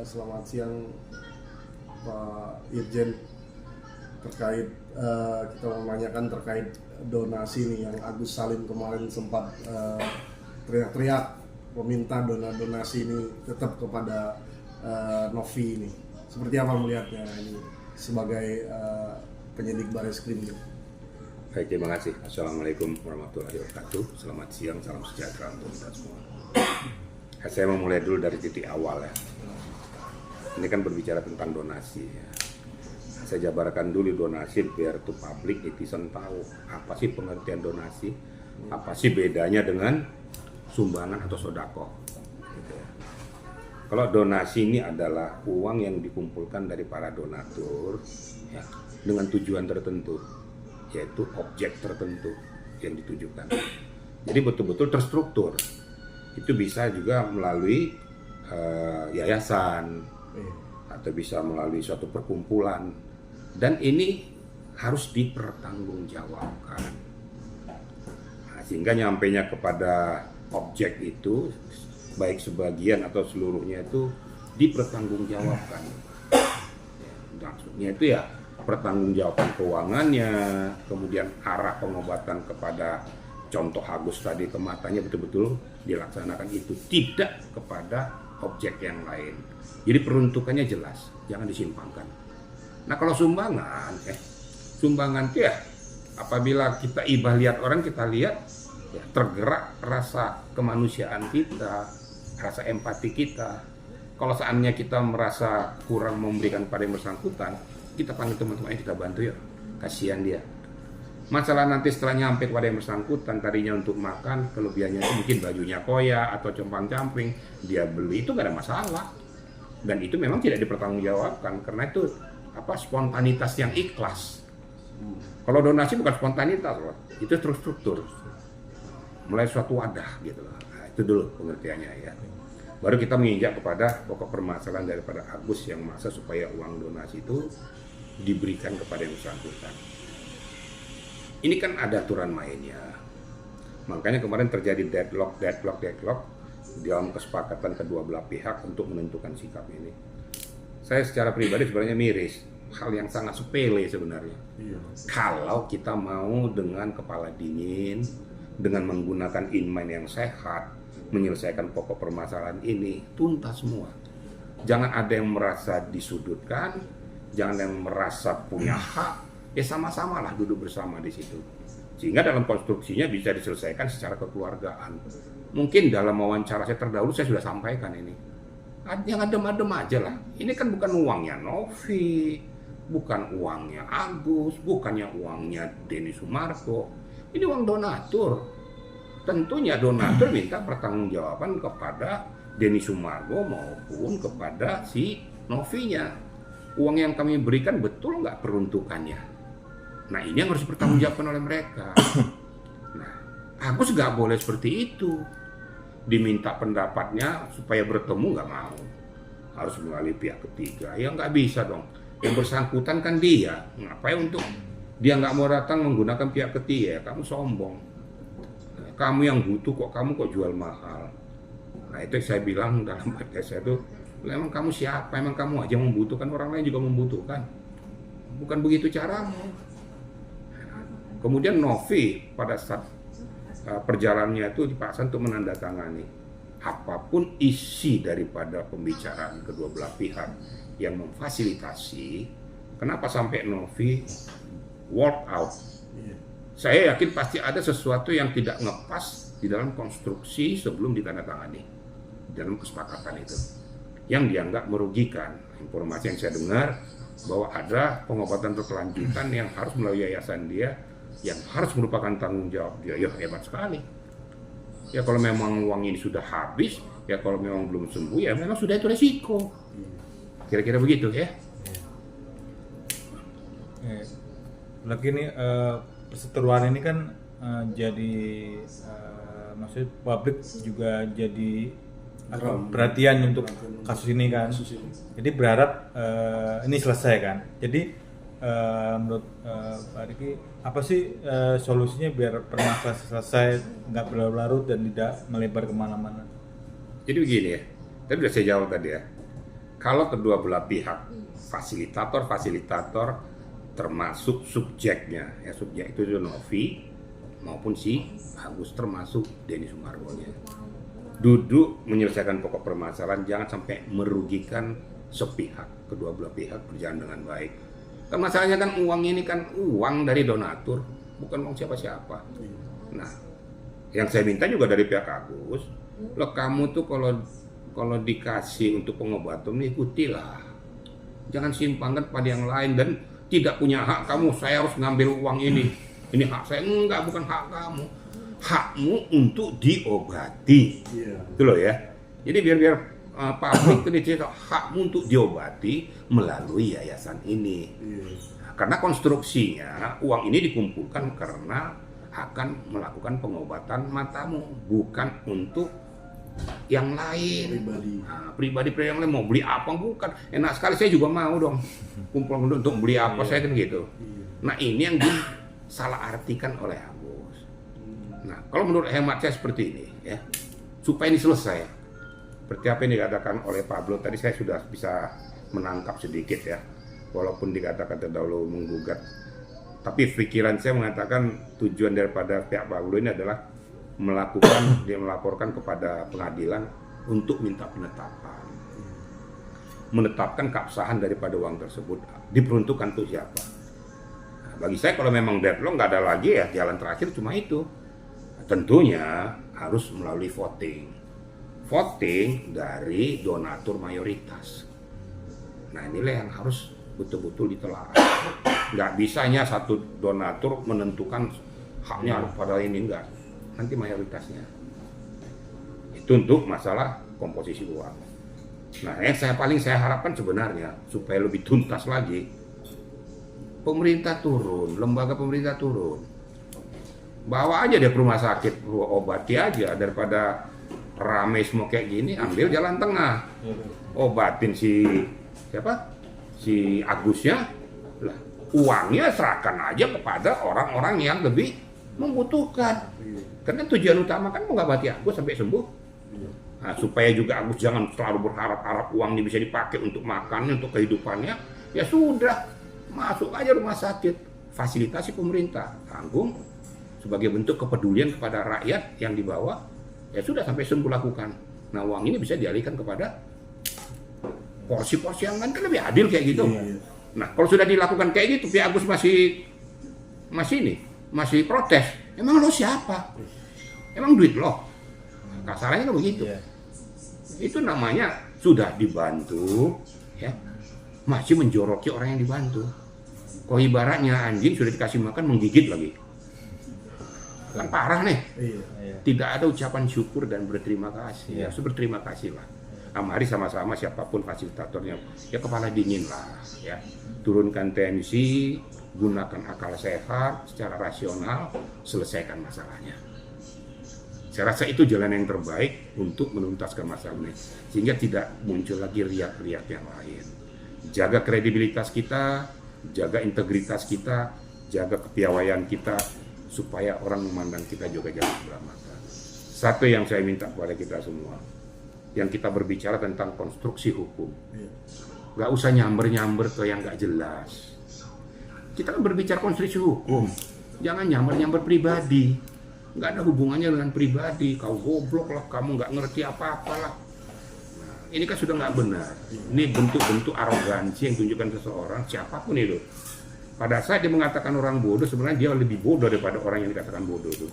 Selamat siang Pak Irjen. Terkait kita menanyakan terkait donasi nih yang Agus Salim kemarin sempat teriak-teriak meminta donasi ini tetap kepada Novi ini. Seperti apa melihatnya ini sebagai penyidik Bareskrim ini? Baik, terima kasih. Assalamualaikum warahmatullahi wabarakatuh. Selamat siang, salam sejahtera untuk kita semua. Saya mau mulai dulu dari titik awal ya. Ini kan berbicara tentang donasi ya. Saya jabarkan dulu donasi biar tuh publik netizen tahu apa sih pengertian donasi, apa sih bedanya dengan sumbangan atau sodako. Gitu ya. Kalau donasi ini adalah uang yang dikumpulkan dari para donatur ya, dengan tujuan tertentu, yaitu objek tertentu yang ditujukan. Jadi betul-betul terstruktur. Itu bisa juga melalui yayasan atau bisa melalui suatu perkumpulan, dan ini harus dipertanggungjawabkan. Nah, sehingga nyampainya kepada objek itu baik sebagian atau seluruhnya itu dipertanggungjawabkan. Maksudnya itu ya pertanggungjawaban keuangannya, kemudian arah pengobatan kepada contoh Agus tadi ke matanya betul-betul dilaksanakan itu, tidak kepada objek yang lain. Jadi peruntukannya jelas, jangan disimpangkan. Nah kalau sumbangan itu ya apabila kita ibah lihat orang, kita lihat ya, tergerak rasa kemanusiaan kita, rasa empati kita. Kalau seandainya kita merasa kurang memberikan pada yang bersangkutan, kita panggil teman-teman, kita bantu ya, kasihan dia. Masalah nanti setelah nyampe kepada yang bersangkutan, tadinya untuk makan, kelebihannya itu mungkin bajunya koya atau compang-camping, dia beli, itu gak ada masalah. Dan itu memang tidak dipertanggungjawabkan, karena itu spontanitas yang ikhlas. Kalau donasi bukan spontanitas loh, itu struktur, mulai suatu wadah gitu loh. Nah, itu dulu pengertiannya ya. Baru kita menginjak kepada pokok permasalahan daripada Agus yang maksa supaya uang donasi itu diberikan kepada yang bersangkutan. Ini kan ada aturan mainnya. Makanya kemarin terjadi deadlock dalam kesepakatan kedua belah pihak untuk menentukan sikap ini. Saya secara pribadi sebenarnya miris. Hal yang sangat sepele sebenarnya. Iya. Kalau kita mau dengan kepala dingin, dengan menggunakan in-mind yang sehat, menyelesaikan pokok permasalahan ini, tuntas semua. Jangan ada yang merasa disudutkan, jangan yang merasa punya hak. Ya sama-samalah duduk bersama di situ. Sehingga dalam konstruksinya bisa diselesaikan secara kekeluargaan. Mungkin dalam wawancara saya terdahulu saya sudah sampaikan ini. Yang adem-adem aja lah. Ini kan bukan uangnya Novi, bukan uangnya Agus, bukannya uangnya Denny Sumarko. Ini uang donatur. Tentunya donatur minta pertanggungjawaban kepada Denny Sumarko maupun kepada si Novinya. Uang yang kami berikan betul nggak peruntukannya? Nah ini yang harus dipertanggungjawabkan oleh mereka. Nah Agus nggak boleh seperti itu. Diminta pendapatnya supaya bertemu nggak mau. Harus melalui pihak ketiga. Ya nggak bisa dong. Yang bersangkutan kan dia. Ngapain untuk dia nggak mau datang menggunakan pihak ketiga? Kamu sombong. Nah, kamu yang butuh kamu kok jual mahal. Nah itu saya bilang dalam podcast saya tuh, emang kamu siapa? Emang kamu aja membutuhkan, orang lain juga membutuhkan. Bukan begitu caramu. Kemudian Novi pada saat perjalanannya itu dipaksa untuk menandatangani apapun isi daripada pembicaraan kedua belah pihak yang memfasilitasi. Kenapa sampai Novi walk out? Saya yakin pasti ada sesuatu yang tidak ngepas di dalam konstruksi sebelum ditandatangani dalam kesepakatan itu, yang dianggap merugikan. Informasi yang saya dengar bahwa ada pengobatan berkelanjutan yang harus melalui yayasan dia, yang harus merupakan tanggung jawab dia. Ya hebat sekali. Ya kalau memang uang ini sudah habis, ya kalau memang belum sembuh, ya memang sudah itu resiko. Kira-kira begitu ya. Lagi nih perseteruan ini kan jadi maksudnya publik juga jadi perhatian untuk kasus ini kan. Jadi berharap ini selesai kan. Jadi menurut Pak Riki, apa sih solusinya biar permasalahan selesai, nggak berlarut dan tidak melebar kemana-mana? Jadi begini ya, tadi sudah saya jawab tadi ya. kalau kedua belah pihak, fasilitator termasuk subjeknya, ya subjek itu Novi maupun si Agus termasuk Denny Sumargonya, duduk menyelesaikan pokok permasalahan, jangan sampai merugikan sepihak, kedua belah pihak berjalan dengan baik. Kan masalahnya kan uang ini kan uang dari donatur, bukan uang siapa-siapa. Nah, yang saya minta juga dari pihak Agus, lo kamu tuh kalau dikasih untuk pengobatan ikutilah, jangan simpangkan pada yang lain dan tidak punya hak kamu. Saya harus ngambil uang ini hak saya. Enggak, bukan hak kamu, hakmu untuk diobati. Itu loh ya. Jadi biar publik itu dicerita hakmu untuk diobati melalui yayasan ini. Karena konstruksinya uang ini dikumpulkan karena akan melakukan pengobatan matamu, bukan untuk yang lain, pribadi yang lain. Mau beli apa bukan, enak sekali saya juga mau dong kumpul untuk beli apa, saya kan gitu. Nah ini yang disalah artikan oleh Agus. Nah kalau menurut hemat saya seperti ini ya, supaya ini selesai seperti apa yang dikatakan oleh Pablo tadi, saya sudah bisa menangkap sedikit ya, walaupun dikatakan terdahulu menggugat, tapi pikiran saya mengatakan tujuan daripada pihak Pablo ini adalah dia melaporkan kepada pengadilan untuk minta menetapkan keabsahan daripada uang tersebut diperuntukkan untuk siapa. Nah, bagi saya kalau memang deadlock nggak ada lagi ya, jalan terakhir cuma itu. Tentunya harus melalui voting dari donatur mayoritas. Nah inilah yang harus betul-betul ditelaah. Nggak bisanya satu donatur menentukan haknya harus pada ini, enggak. Nanti mayoritasnya. Itu untuk masalah komposisi uang. Nah, yang saya harapkan sebenarnya supaya lebih tuntas lagi, pemerintah turun, lembaga pemerintah turun. Bawa aja dia ke rumah sakit, obati aja, daripada rame semua kayak gini, ambil jalan tengah. Obatin si Agusnya, lah uangnya serahkan aja kepada orang-orang yang lebih membutuhkan. Karena tujuan utama kan mengobati Agus sampai sembuh. Nah, supaya juga Agus jangan selalu berharap-harap uang ini bisa dipakai untuk makannya, untuk kehidupannya. Ya sudah, masuk aja rumah sakit, fasilitasi pemerintah, tanggung sebagai bentuk kepedulian kepada rakyat yang dibawa. Ya sudah, sampai sembuh lakukan. Nah, uang ini bisa dialihkan kepada porsi-porsi yang kan lebih adil kayak gitu. Nah, kalau sudah dilakukan kayak gitu, pihak Agus masih protes. Emang lo siapa? Emang duit lo? Kasarannya kan begitu. Itu namanya sudah dibantu, ya, masih menjoroki orang yang dibantu. Kok ibaratnya anjing sudah dikasih makan menggigit lagi. Kan parah nih. Tidak ada ucapan syukur dan berterima kasih. Harus berterima kasih lah. Mari sama-sama siapapun fasilitatornya, ya kepala dingin lah, ya. Turunkan tensi, gunakan akal sehat, secara rasional, selesaikan masalahnya. Saya rasa itu jalan yang terbaik untuk menuntaskan masalah ini, sehingga tidak muncul lagi riak-riak yang lain. Jaga kredibilitas kita, jaga integritas kita, jaga kepiawaian kita, supaya orang memandang kita juga jangan sebelah mata. Satu yang saya minta kepada kita semua, yang kita berbicara tentang konstruksi hukum, nggak usah nyamber-nyamber ke yang nggak jelas. Kita kan berbicara konstruksi hukum, jangan nyamber-nyamber pribadi, nggak ada hubungannya dengan pribadi. Kau goblok lah, kamu nggak ngerti apa-apa lah. Nah, ini kan sudah nggak benar. Ini bentuk-bentuk arogansi yang tunjukkan seseorang, siapapun itu. Pada saat dia mengatakan orang bodoh, sebenarnya dia lebih bodoh daripada orang yang dikatakan bodoh itu.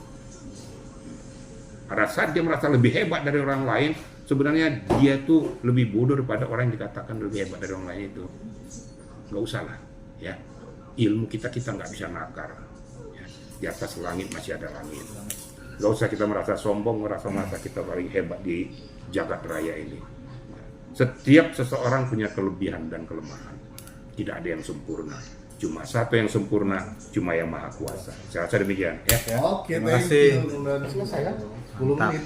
Pada saat dia merasa lebih hebat dari orang lain, sebenarnya dia tuh lebih bodoh daripada orang yang dikatakan lebih hebat dari orang lain itu. Nggak usah lah, ya. Ilmu kita nggak bisa nakar. Ya. Di atas langit masih ada langit. Nggak usah kita merasa sombong, merasa kita paling hebat di jagat raya ini. Setiap seseorang punya kelebihan dan kelemahan. Tidak ada yang sempurna. Cuma satu yang sempurna, cuma yang maha kuasa. Saya rasa demikian. Ya. Oke, terima kasih. Selesai kan? 10 menit.